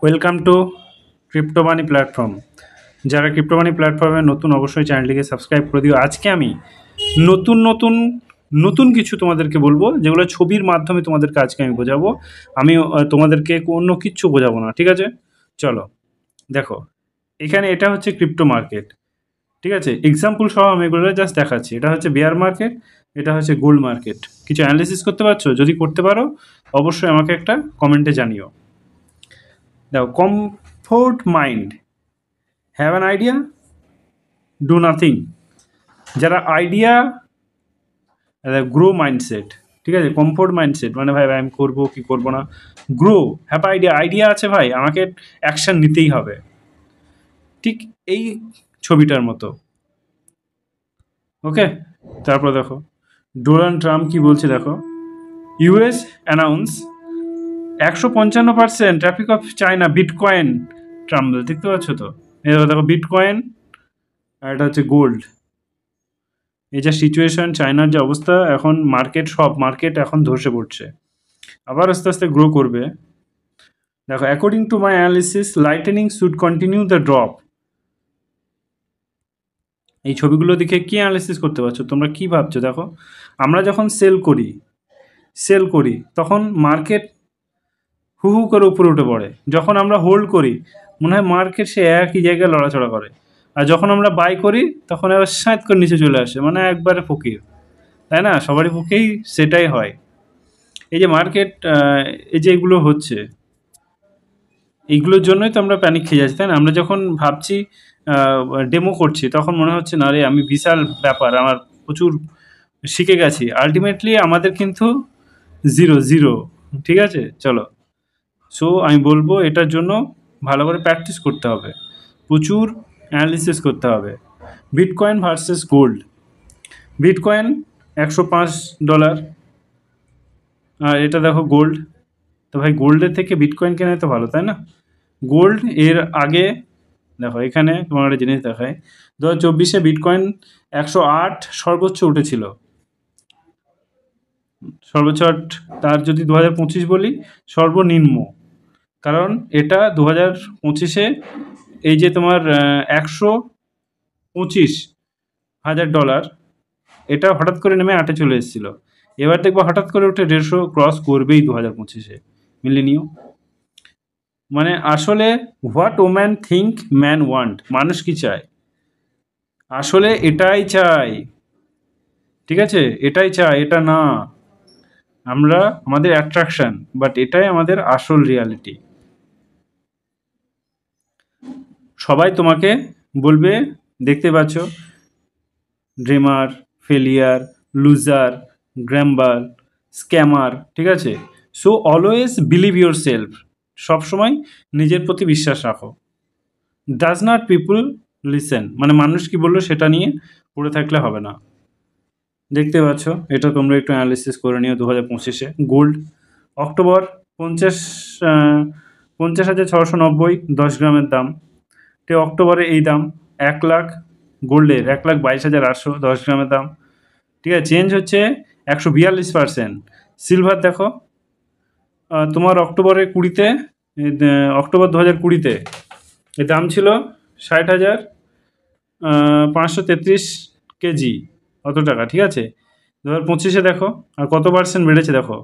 Welcome to crypto money platform. যারা crypto মানি প্ল্যাটফর্মে নতুন অবশ্যই চ্যানেলটিকে সাবস্ক্রাইব করে দিও। আজকে আমি নতুন নতুন নতুন কিছু তোমাদেরকে বলবো, যেগুলো ছবির মাধ্যমে তোমাদেরকে আজকে আমি বোঝাবো। আমি তোমাদেরকে অন্য কিচ্ছু বোঝাবো না, ঠিক আছে? চলো দেখো, এখানে এটা হচ্ছে ক্রিপ্টো মার্কেট, ঠিক আছে? এক্সাম্পল সহ আমি এগুলো জাস্ট দেখাচ্ছি। এটা হচ্ছে বেয়ার মার্কেট, এটা হচ্ছে গোল্ড মার্কেট। কিছু অ্যানালিসিস করতে পারছো? যদি করতে পারো অবশ্যই আমাকে একটা কমেন্টে জানিও। দেখো, comfort mind, have an idea, do nothing. যারা আইডিয়া, গ্রো মাইন্ডসেট, ঠিক আছে? কমফোর্ট মাইন্ডসেট মানে ভাই আমি করবো কি করবো না। গ্রো, হ্যাভ আইডিয়া, আইডিয়া আছে ভাই, আমাকে অ্যাকশান নিতেই হবে। ঠিক এই ছবিটার মতো, ওকে? তারপর দেখো ডোনাল্ড ট্রাম্প কি বলছে, দেখো। US announce 155% traffic of China bitcoin Trump, দেখতে পাচ্ছ তো? এবার দেখো বিটকয়েন, আর এটা হচ্ছে গোল্ড। এই যে সিচুয়েশন, চায়নার যে অবস্থা এখন, সব মার্কেট এখন ধসে পড়ছে, আবার আস্তে আস্তে গ্রো করবে। দেখো, according to my analysis lightning should continue the drop. এই ছবিগুলো দেখে কি অ্যানালিসিস করতে পারছো তোমরা? কি ভাবছো? দেখো, আমরা যখন সেল করি তখন মার্কেট হু হু করে উপরে উঠে পড়ে। যখন আমরা হোল্ড করি মনে হয় মার্কেট সে একই জায়গায় লড়াচড়া করে, আর যখন আমরা বাই করি তখন আবার সাঁত করে নিচে চলে আসে, মানে একবারে ফকির, তাই না? সবারই পক্ষেই সেটাই হয়। এই যে মার্কেট, এই যে এগুলো হচ্ছে, এইগুলোর জন্যই তো আমরা প্যানিক খেয়ে যাচ্ছি, তাই না? আমরা যখন ভাবছি ডেমো করছি তখন মনে হচ্ছে না রে আমি বিশাল ব্যাপার, আমার প্রচুর শিখে গেছি। আলটিমেটলি আমাদের কিন্তু জিরো, ঠিক আছে? চলো, সো আমি বলবো এটার জন্য ভালো করে প্র্যাকটিস করতে হবে, প্রচুর অ্যানালিসিস করতে হবে। Bitcoin versus gold. বিটকয়েন $105, আর এটা দেখো গোল্ড। তো ভাই গোল্ডের থেকে বিটকয়েন কেনাই তো ভালো, তাই না? গোল্ড এর আগে দেখো, এখানে তোমার একটা জিনিস দেখায়, 2024 বিটকয়েন 108 সর্বোচ্চ উঠেছিল, সর্বোচ্চ। তার যদি 2025 বলি সর্বনিম্ন, কারণ এটা 2025 এই যে তোমার $125,000, এটা হঠাৎ করে নেমে 8 চলে এসেছিলো। এবার দেখবো হঠাৎ করে উঠে 150 ক্রস করবেই 2025 মিলেনিও। মানে আসলে what woman think man want, মানুষ কি চায় আসলে এটাই চাই, ঠিক আছে? এটাই চাই, এটা না আমরা আমাদের অ্যাট্রাকশন, বাট এটাই আমাদের আসল রিয়ালিটি। সবাই তোমাকে বলবে, দেখতে পাচ্ছ, ড্রিমার, ফেলিয়ার, লুজার, গ্র্যাম্বার, স্ক্যামার, ঠিক আছে? So always believe your self, সবসময় নিজের প্রতি বিশ্বাস রাখো। ডাজ নট পিপুল লিসেন, মানে মানুষ কি বললো সেটা নিয়ে পড়ে থাকলে হবে না। দেখতে পাচ্ছ, এটা তোমরা একটু অ্যানালিসিস করে নিও। 2025 গোল্ড অক্টোবর 50,690 10 গ্রামের দাম, ঠিক অক্টোবরে এই দাম 1 লাখ, গোল্ডের 1,22,800 10 গ্রামের দাম, ঠিক আছে? চেঞ্জ হচ্ছে 142%। সিলভার দেখো, তোমার অক্টোবরের 20-তে, অক্টোবর 2020-তে এর দাম ছিল 60,533 কেজি, কত টাকা, ঠিক আছে? 2025 দেখো আর কত পার্সেন্ট বেড়েছে, দেখো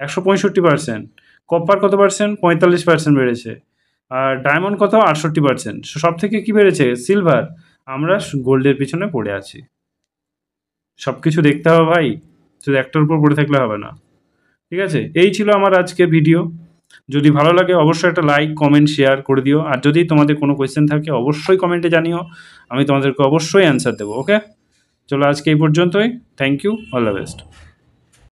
165%। কপার কত পার্সেন্ট? 45% বেড়েছে। আর ডায়মন্ড কত? 68%। সব থেকে কী বেড়েছে? সিলভার। আমরা গোল্ডের পিছনে পড়ে আছি। সব কিছু দেখতে হবে ভাই, শুধু একটার উপর পড়ে থাকলে হবে না, ঠিক আছে? এই ছিল আমার আজকের ভিডিও। যদি ভালো লাগে অবশ্যই একটা লাইক, কমেন্ট, শেয়ার করে দিও। আর যদি তোমাদের কোনো কোয়েশ্চেন থাকে অবশ্যই কমেন্টে জানিও, আমি তোমাদেরকে অবশ্যই অ্যান্সার দেবো, ওকে? চলো আজকে এই পর্যন্তই। Thank you, all the best.